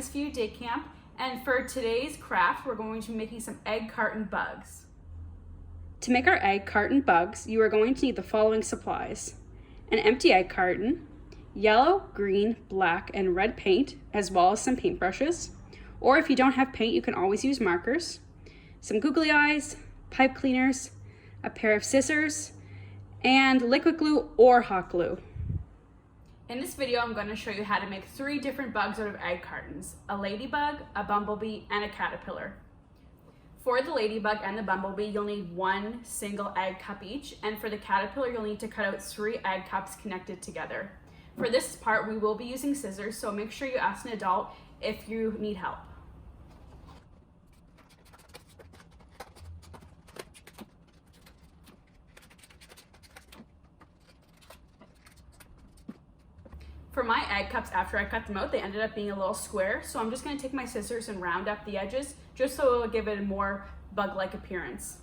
MSC Day Camp, and for today's craft, we're going to be making some egg carton bugs. To make our egg carton bugs, you are going to need the following supplies: an empty egg carton, yellow, green, black, and red paint, as well as some paintbrushes. Or if you don't have paint, you can always use markers, some googly eyes, pipe cleaners, a pair of scissors, and liquid glue or hot glue. In this video, I'm going to show you how to make 3 different bugs out of egg cartons: a ladybug, a bumblebee, and a caterpillar. For the ladybug and the bumblebee, you'll need 1 single egg cup each, and for the caterpillar, you'll need to cut out 3 egg cups connected together. For this part, we will be using scissors, so make sure you ask an adult if you need help. For my egg cups, after I cut them out, they ended up being a little square, so I'm just going to take my scissors and round up the edges, just so it'll give it a more bug-like appearance.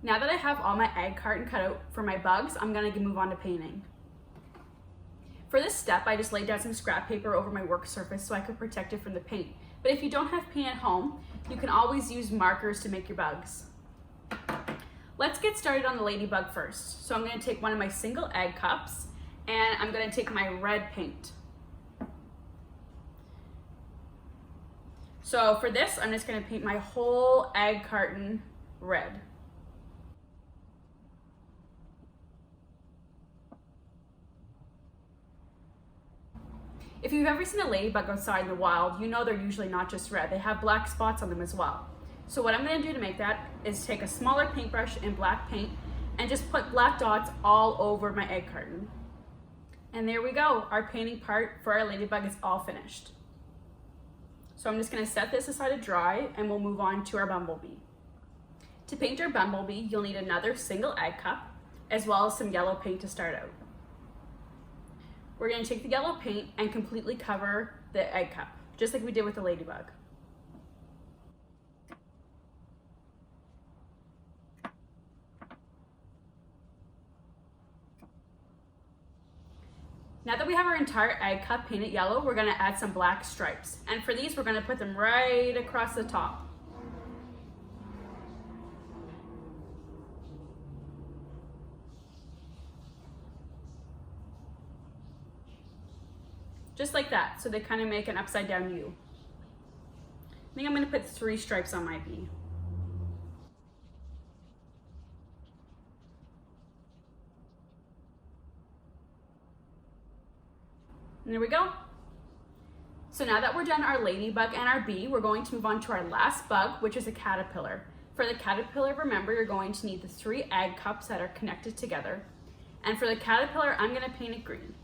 Now that I have all my egg carton cut out for my bugs, I'm going to move on to painting. For this step, I just laid down some scrap paper over my work surface so I could protect it from the paint. But if you don't have paint at home, you can always use markers to make your bugs. Let's get started on the ladybug first. So I'm going to take one of my single egg cups and I'm going to take my red paint. So for this, I'm just going to paint my whole egg carton red. If you've ever seen a ladybug outside in the wild, you know they're usually not just red, they have black spots on them as well. So what I'm going to do to make that is take a smaller paintbrush and black paint and just put black dots all over my egg carton. And there we go, our painting part for our ladybug is all finished. So I'm just going to set this aside to dry and we'll move on to our bumblebee. To paint our bumblebee, you'll need another single egg cup as well as some yellow paint to start out. We're going to take the yellow paint and completely cover the egg cup, just like we did with the ladybug. Now that we have our entire egg cup painted yellow, we're going to add some black stripes. And for these, we're going to put them right across the top. Just like that, so they kind of make an upside down U. I think I'm going to put 3 stripes on my bee. And there we go. So now that we're done our ladybug and our bee, we're going to move on to our last bug, which is a caterpillar. For the caterpillar, remember, you're going to need the 3 egg cups that are connected together. And for the caterpillar, I'm going to paint it green.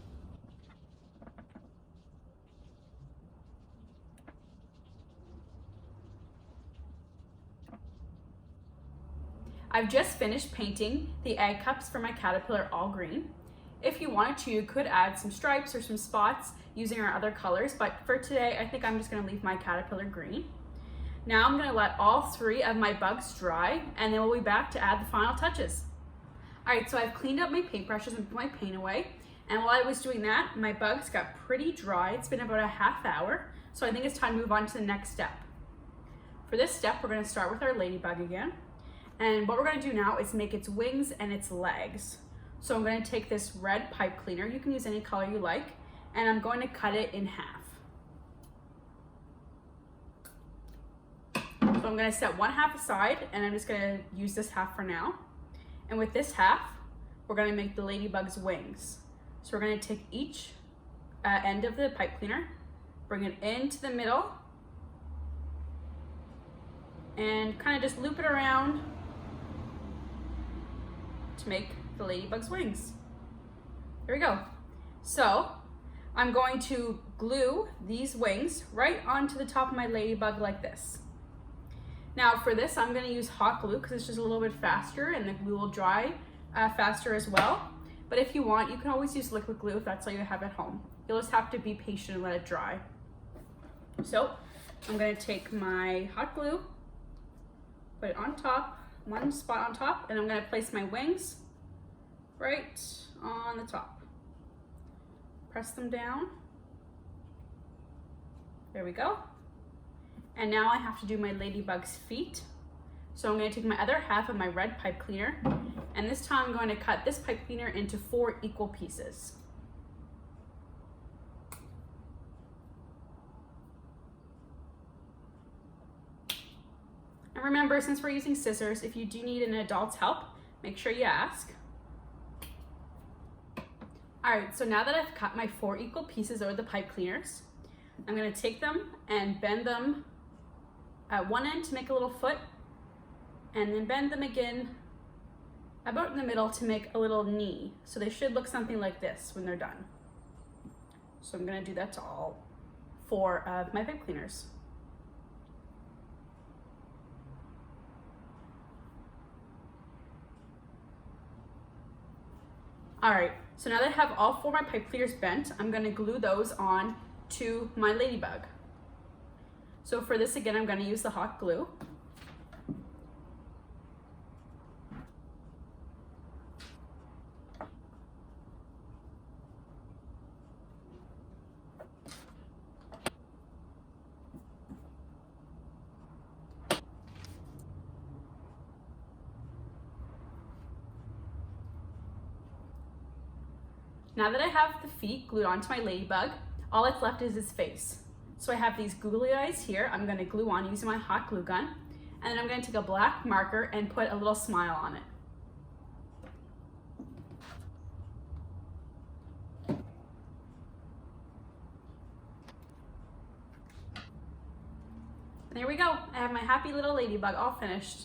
I've just finished painting the egg cups for my caterpillar all green. If you wanted to, you could add some stripes or some spots using our other colors, but for today, I think I'm just gonna leave my caterpillar green. Now I'm gonna let all 3 of my bugs dry, and then we'll be back to add the final touches. All right, so I've cleaned up my paintbrushes and put my paint away, and while I was doing that, my bugs got pretty dry. It's been about a half hour, so I think it's time to move on to the next step. For this step, we're gonna start with our ladybug again. And what we're going to do now is make its wings and its legs. So I'm going to take this red pipe cleaner, you can use any color you like, and I'm going to cut it in half. So I'm going to set 1 half aside, and I'm just going to use this half for now. And with this half, we're going to make the ladybug's wings. So we're going to take each end of the pipe cleaner, bring it into the middle, and kind of just loop it around to make the ladybug's wings. There we go. So I'm going to glue these wings right onto the top of my ladybug like this. Now for this, I'm going to use hot glue because it's just a little bit faster and the glue will dry faster as well. But if you want, you can always use liquid glue if that's all you have at home. You'll just have to be patient and let it dry. So I'm gonna take my hot glue, put it on top, one spot on top, and I'm gonna place my wings right on the top. Press them down. There we go. And now I have to do my ladybug's feet. So I'm gonna take my other half of my red pipe cleaner, and this time I'm going to cut this pipe cleaner into 4 equal pieces. And remember, since we're using scissors, if you do need an adult's help, make sure you ask. All right, so now that I've cut my 4 equal pieces over the pipe cleaners, I'm gonna take them and bend them at one end to make a little foot, and then bend them again about in the middle to make a little knee. So they should look something like this when they're done. So I'm gonna do that to all 4 of my pipe cleaners. All right, so now that I have all 4 of my pipe cleaners bent, I'm gonna glue those on to my ladybug. So for this, again, I'm gonna use the hot glue. Now that I have the feet glued onto my ladybug, all that's left is his face. So I have these googly eyes here. I'm gonna glue on using my hot glue gun, and then I'm gonna take a black marker and put a little smile on it. And there we go. I have my happy little ladybug all finished.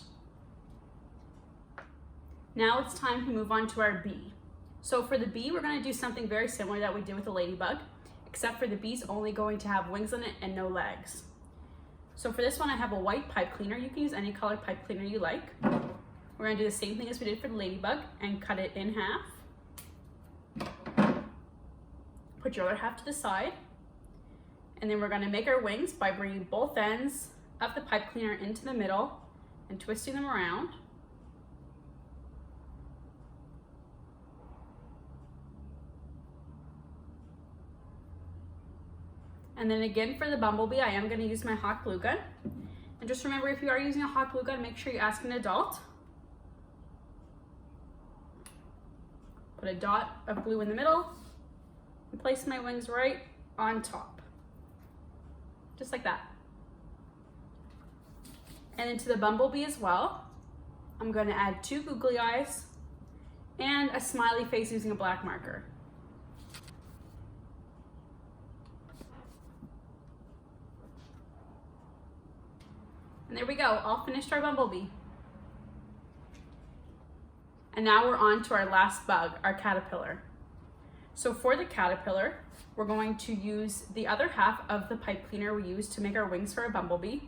Now it's time to move on to our bee. So for the bee, we're gonna do something very similar that we did with the ladybug, except for the bee's only going to have wings on it and no legs. So for this one, I have a white pipe cleaner. You can use any color pipe cleaner you like. We're gonna do the same thing as we did for the ladybug and cut it in half. Put your other half to the side. And then we're gonna make our wings by bringing both ends of the pipe cleaner into the middle and twisting them around. And then again for the bumblebee, I am going to use my hot glue gun. And just remember, if you are using a hot glue gun, make sure you ask an adult. Put a dot of glue in the middle and place my wings right on top. Just like that. And then to the bumblebee as well, I'm going to add 2 googly eyes and a smiley face using a black marker. And there we go, all finished our bumblebee. And now we're on to our last bug, our caterpillar. So for the caterpillar, we're going to use the other half of the pipe cleaner we used to make our wings for a bumblebee.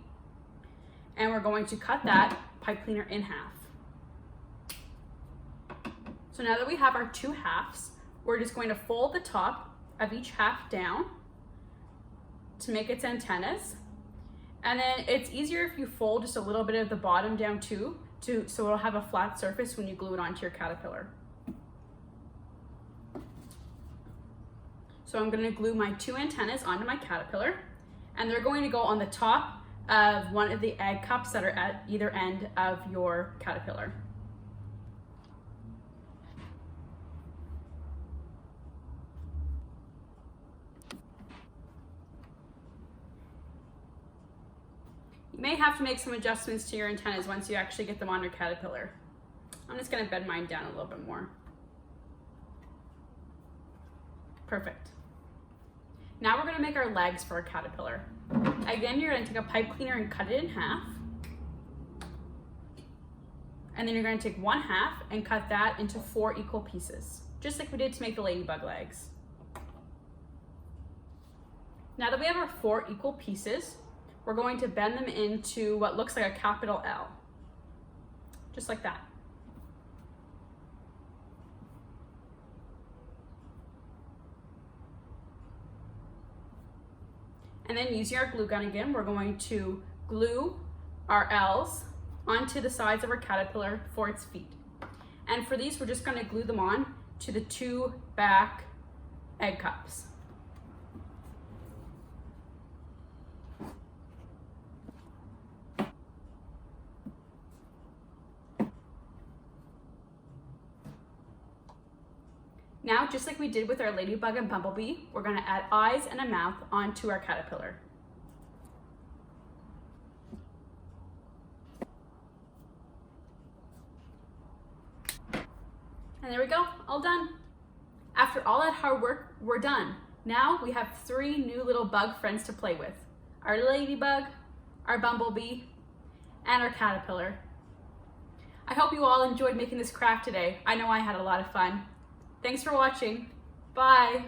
And we're going to cut that pipe cleaner in half. So now that we have our 2 halves, we're just going to fold the top of each half down to make its antennas. And then it's easier if you fold just a little bit of the bottom down too, so it'll have a flat surface when you glue it onto your caterpillar. So I'm gonna glue my 2 antennas onto my caterpillar, and they're going to go on the top of one of the egg cups that are at either end of your caterpillar. You may have to make some adjustments to your antennas once you actually get them on your caterpillar. I'm just gonna bend mine down a little bit more. Perfect. Now we're gonna make our legs for our caterpillar. Again, you're gonna take a pipe cleaner and cut it in half. And then you're gonna take 1 half and cut that into 4 equal pieces, just like we did to make the ladybug legs. Now that we have our 4 equal pieces, we're going to bend them into what looks like a capital L, just like that. And then using our glue gun again, we're going to glue our L's onto the sides of our caterpillar for its feet. And for these, we're just going to glue them on to the 2 back egg cups. Now, just like we did with our Ladybug and Bumblebee, we're going to add eyes and a mouth onto our caterpillar. And there we go, all done. After all that hard work, we're done. Now we have 3 new little bug friends to play with. Our Ladybug, our Bumblebee, and our caterpillar. I hope you all enjoyed making this craft today. I know I had a lot of fun. Thanks for watching. Bye.